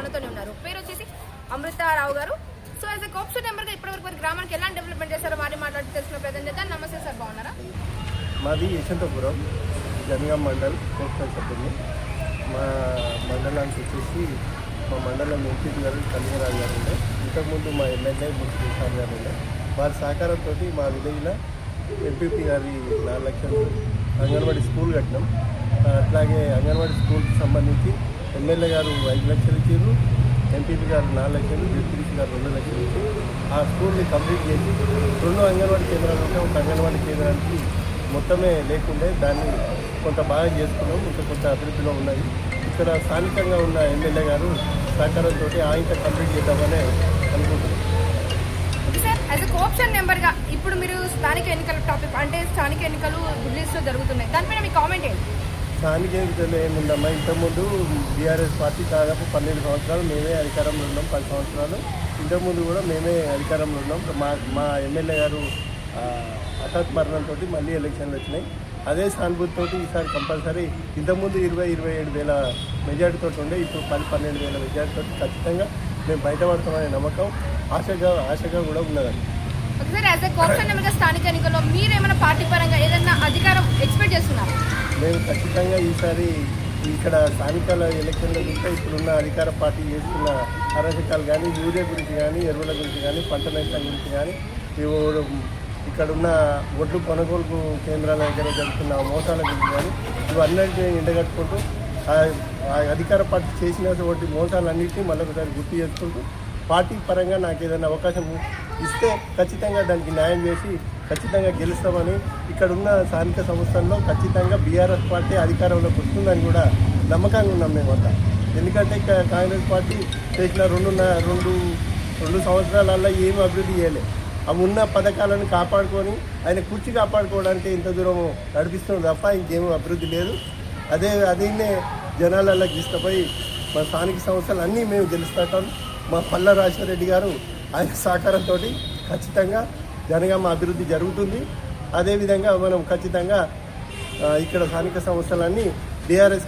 మనతోనే ఉన్నారు. పేరు వచ్చేసి అమృతారావు గారు. సో యాజ్ ఎ కోఆప్షన్ మెంబర్గా ఇప్పటివరకు వారి గ్రామానికి ఎలాంటి డెవలప్మెంట్ చేస్తారో వారి మాట్లాడి తెలుసుకున్న ప్రయత్నం చేద్దాం. నమస్తే సార్, బాగున్నారా? మాది యశవంతపురం జనగాం మండల్ కోఆప్షన్ సభ్యులు. మా మండలానికి వచ్చేసి మా మండలం ఎంపీ గారు కళ్యాణరాజు గారు ఉండే, ఇంతకుముందు మా ఎమ్మెల్యే ముఖ్య సార్ గారు ఉండే. వారి సహకారంతో మా విలేజ్లో ఎంపీపీ గారి 4 లక్షలు అంగన్వాడీ స్కూల్ కట్టినాం. అట్లాగే అంగన్వాడీ స్కూల్కి సంబంధించి ఎమ్మెల్యే గారు 5 లక్షలు ఇచ్చారు, ఎంపీపీ గారు 4 లక్షలు, డిప్యూటీ గారు 2 లక్షలు ఇచ్చి ఆ స్కూల్ని కంప్లీట్ చేసి 2 అంగన్వాడీ కేంద్రాలు ఉంటే ఒక అంగన్వాడీ కేంద్రానికి మొత్తమే లేకుండే దాన్ని కొంత బాగా చేసుకున్నాం. ఇంకా కొంత అభివృద్ధిలో ఉన్నాయి. ఇక్కడ స్థానికంగా ఉన్న ఎమ్మెల్యే గారు సహకారంతో ఇంకా కంప్లీట్ చేద్దామని అనుకుంటున్నాం. యాజ్ ఎ కోఆప్షన్ మెంబర్గా ఇప్పుడు మీరు స్థానిక ఎన్నికల టాపిక్ అంటే స్థానిక ఎన్నికలు ఢిల్లీలో జరుగుతున్నాయి, దానిపైన మీ కామెంట్ ఏంటి? స్థానిక ఎన్నికలు ఏముందమ్మా, ఇంతకుముందు బీఆర్ఎస్ పార్టీ దాదాపు 12 సంవత్సరాలు మేమే అధికారంలో ఉన్నాం. 10 సంవత్సరాలు ఇంతకుముందు కూడా మేమే అధికారంలో ఉన్నాం. మా ఎమ్మెల్యే గారు హఠాత్ మరణంతో మళ్ళీ ఎలక్షన్లు వచ్చినాయి. అదే సానుభూతితో ఈసారి కంపల్సరీ ఇంతకుముందు 20-27 వేల మెజార్టీతో ఉండే, ఇప్పుడు 10-12 వేల మెజార్టీతో ఖచ్చితంగా మేము బయటపడతామనే నమ్మకం ఆశగా కూడా ఉన్నదండి. సార్ యాజ్ ఎ కోఆప్షన్ మెంబర్గా స్థానిక ఎన్నికల్లో మీరు ఏమైనా పార్టీ పరంగా ఏదైనా అధికారం ఎక్స్పెక్ట్ చేస్తున్నారు? మేము ఖచ్చితంగా ఈసారి ఇక్కడ స్థానిక ఎలక్షన్లో చూస్తే ఇప్పుడున్న అధికార పార్టీ చేస్తున్న అరాచకాలు కానీ, యూరియా గురించి కానీ, ఎరువుల గురించి కానీ, పంట నష్టాల గురించి కానీ, ఇక్కడున్న ఒడ్లు కొనుగోలు కేంద్రాల దగ్గర జరుగుతున్న మోసాల గురించి కానీ ఇవన్నింటినీ ఎండగట్టుకుంటూ అధికార పార్టీ చేసిన వంటి మోసాలన్నింటినీ మళ్ళొకసారి గుర్తు చేసుకుంటూ పార్టీ పరంగా నాకు ఏదైనా అవకాశం ఇస్తే ఖచ్చితంగా దానికి న్యాయం చేసి ఖచ్చితంగా గెలుస్తామని, ఇక్కడున్న స్థానిక సంస్థల్లో ఖచ్చితంగా బీఆర్ఎస్ పార్టీ అధికారంలోకి వస్తుందని కూడా నమ్మకంగా ఉన్నాం మేమంతా. ఎందుకంటే కాంగ్రెస్ పార్టీ చేసిన 2 సంవత్సరాలలో ఏమి అభివృద్ధి చేయలేదు. ఆ ఉన్న పథకాలను కాపాడుకొని ఆయన కుర్చీ కాపాడుకోవడానికి ఇంత దూరం నడిపిస్తుంది తప్ప ఇంకేమీ అభివృద్ధి లేదు. అదేనే జనాలలోకి తీసుకుపోయి మా స్థానిక సంస్థలు అన్నీ మేము గెలుస్తాం. మా పల్ల రాజశేఖరరెడ్డి గారు ఆయన సహకారంతో ఖచ్చితంగా జనగామ అభివృద్ధి జరుగుతుంది. అదేవిధంగా మనం ఖచ్చితంగా ఇక్కడ స్థానిక సంస్థలన్నీ బీఆర్ఎస్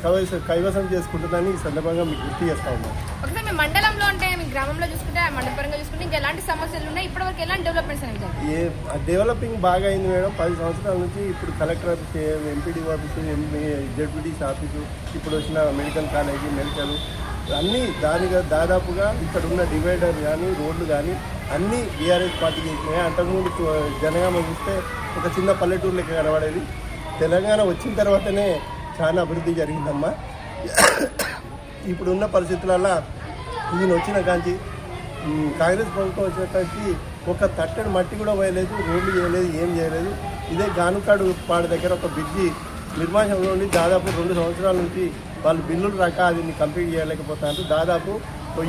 కైవసం చేసుకుంటుందని ఈ సందర్భంగా మీకు గుర్తు చేస్తూ ఉన్నాం. ఒకసారి మీ మండలంలో అంటే మీ గ్రామంలో చూసుకుంటే మండల పరంగా చూసుకుంటే ఇంకా ఎలాంటి సమస్యలు ఉన్నాయి, ఇప్పటివరకు ఎలాంటి డెవలప్మెంట్స్ అనేవి? డెవలపింగ్ బాగా అయింది మేడం. 10 సంవత్సరాల నుంచి ఇప్పుడు collector office, MPD office, ZPTC office, ఇప్పుడు వచ్చిన మెడికల్ కాలేజీ, మెడికల్ అన్నీ దాదాపుగా ఇక్కడ ఉన్న డివైడర్ కానీ, రోడ్లు కానీ అన్నీ బీఆర్ఎస్ పార్టీకి ఇచ్చినాయి. అంతకుముందు జనగామ చూస్తే ఒక చిన్న పల్లెటూరు లెక్క కనబడేది. తెలంగాణ వచ్చిన తర్వాతనే చాలా అభివృద్ధి జరిగిందమ్మా. ఇప్పుడున్న పరిస్థితులలో ఈయన వచ్చిన కాంచి కాంగ్రెస్ ప్రభుత్వం వచ్చిన కాంచి ఒక తట్టడి మట్టి కూడా పోయలేదు, రోడ్లు చేయలేదు, ఏం చేయలేదు. ఇదే గానుకాడు పాడు దగ్గర ఒక బ్రిడ్జి నిర్మాణంలో ఉండి దాదాపు 2 సంవత్సరాల నుంచి వాళ్ళు బిల్లులు రాక అది కంప్లీట్ చేయలేకపోతారు. దాదాపు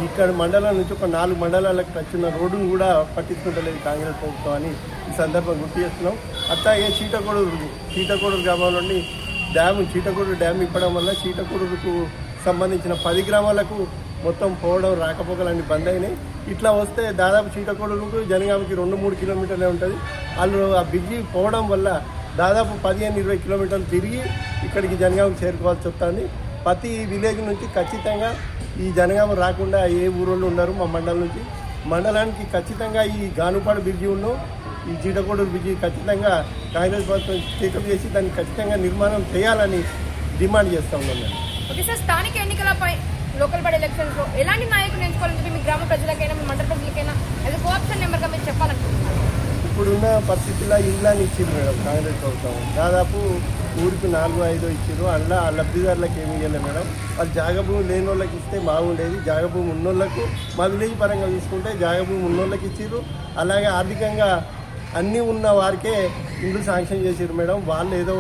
ఇక్కడ మండలం నుంచి ఒక 4 మండలాలకు వచ్చిన రోడ్డును కూడా పట్టించుకుంటలేదు కాంగ్రెస్ ప్రభుత్వం అని ఈ సందర్భం గుర్తు చేస్తున్నాం. అట్లాగే చీటకూడూరు గ్రామం నుండి చీటకూడూరు డ్యామ్ ఇప్పడం వల్ల చీటకూడూరుకు సంబంధించిన 10 గ్రామాలకు మొత్తం పోవడం రాకపోకలన్నీ బంద్ అయినాయి. ఇట్లా వస్తే దాదాపు చీటకూడూరుకు జనగామకి 2-3 కిలోమీటర్లే ఉంటుంది. వాళ్ళు ఆ బ్రిడ్జి పోవడం వల్ల దాదాపు 15-20 కిలోమీటర్లు తిరిగి ఇక్కడికి జనగామకి చేరుకోవాల్సి వస్తుంది. ప్రతి విలేజ్ నుంచి ఖచ్చితంగా ఈ జనగామ రాకుండా ఏ ఊరోళ్ళు ఉన్నారు మా మండలం నుంచి. మండలానికి ఖచ్చితంగా ఈ గానుపాడు బ్రిడ్జి ఈ చీటకూడూరు బ్రిడ్జి ఖచ్చితంగా కాంగ్రెస్ ప్రభుత్వం టేకప్ చేసి దాన్ని ఖచ్చితంగా నిర్మాణం చేయాలని డిమాండ్ చేస్తూ ఉన్నాం. ఓకే సార్, స్థానిక ఎన్నికలపై లోకల్ బాడీ ఎలక్షన్స్లో ఎలాంటి నాయకులు ఎంచుకోవాలని మీ గ్రామ ప్రజలకైనా మీ మండల ప్రజలకైనా యాజ్ ఎ కోఆప్షన్ మెంబర్గా మీరు చెప్పాలనుకుంటున్నారు? ఇప్పుడున్న పరిస్థితుల్లో ఇండ్లని ఇచ్చింది మేడం కాంగ్రెస్ ప్రభుత్వం. దాదాపు ఊరికి 4-5 ఇచ్చారు. అందులో ఆ లబ్ధిదారులకు ఏమి ఇవ్వలేదు మేడం. వాళ్ళు జాగభూమి లేని వాళ్ళకి ఇస్తే బాగుండేది. జాగభూమి ఉన్నోళ్ళకు మా విలేజ్ పరంగా చూసుకుంటే జాగభూమి ఉన్నోళ్ళకి ఇచ్చారు. అలాగే ఆర్థికంగా అన్నీ ఉన్న వారికే ఇండ్లు శాంక్షన్ చేసారు మేడం. వాళ్ళు ఏదో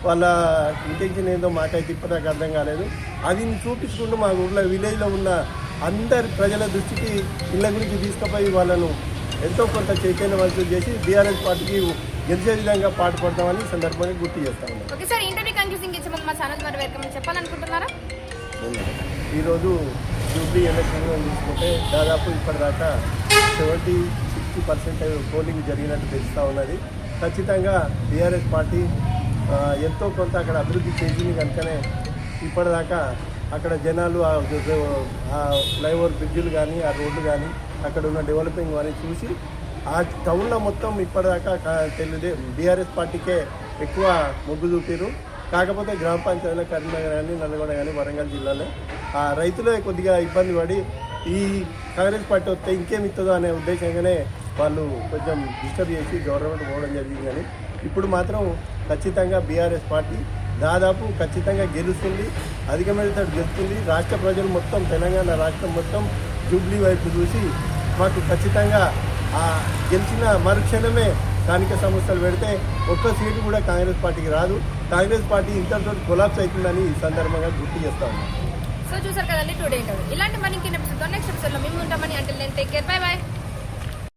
వాళ్ళ ఇంటెన్షన్ ఏదో మాకైతే ఇప్పటిదాకా అర్థం కాలేదు. అది చూపించుకుంటూ మా ఊళ్ళో విలేజ్లో ఉన్న అందరి ప్రజల దృష్టికి ఇళ్ళ గురించి తీసుకుపోయి వాళ్ళను ఎంతో కొంత చైతన్యవంతులు చేసి బీఆర్ఎస్ పార్టీకి గెలిచే విధంగా పాటుపడతామని సందర్భంగా గుర్తు చేస్తాము. ఈరోజు జూబ్లీ ఎలక్షన్లో చూసుకుంటే దాదాపు ఇప్పటిదాకా 70-60% పోలింగ్ జరిగినట్టు తెలుస్తూ ఉన్నది. ఖచ్చితంగా బీఆర్ఎస్ పార్టీ ఎంతో కొంత అక్కడ అభివృద్ధి చేసింది కనుకనే ఇప్పటిదాకా అక్కడ జనాలు ఆ ఫ్లైఓవర్ బ్రిడ్జిలు కానీ ఆ రోడ్లు కానీ అక్కడ ఉన్న డెవలపింగ్ కానీ చూసి ఆ టౌన్లో మొత్తం ఇప్పటిదాకా బీఆర్ఎస్ పార్టీకే ఎక్కువ మొగ్గు చూపారు. కాకపోతే గ్రామ పంచాయతీలో కరీంనగర్ కానీ నల్గొండ కానీ వరంగల్ జిల్లాలో ఆ రైతులే కొద్దిగా ఇబ్బంది పడి ఈ కాంగ్రెస్ పార్టీ వస్తే ఇంకేం ఇస్తుందో అనే ఉద్దేశంగానే వాళ్ళు కొంచెం డిస్టర్బ్ చేసి గవర్నమెంట్ పోవడం జరిగింది. కానీ ఇప్పుడు మాత్రం ఖచ్చితంగా బీఆర్ఎస్ పార్టీ దాదాపు ఖచ్చితంగా గెలుస్తుంది, అధికమైన గెలుస్తుంది. రాష్ట్ర ప్రజలు మొత్తం తెలంగాణ రాష్ట్రం మొత్తం జూబ్లీ వైపు చూసి మాకు ఖచ్చితంగా ఆ గెలిచిన మరుక్షణమే స్థానిక సంస్థలు పెడితే ఒక్క సీటు కూడా కాంగ్రెస్ పార్టీకి రాదు. కాంగ్రెస్ పార్టీ ఇంతటితో కొలాప్స్ అవుతుందని ఈ సందర్భంగా గుర్తు చేస్తా ఉన్నాం. సో చూసారు కదండి టుడే ఇంటర్వ్యూ. ఇలాంటి మనకి నెక్స్ట్ ఎపిసోడ్లో మేము ఉంటామని అంటే టేక్ కేర్, బై బాయ్.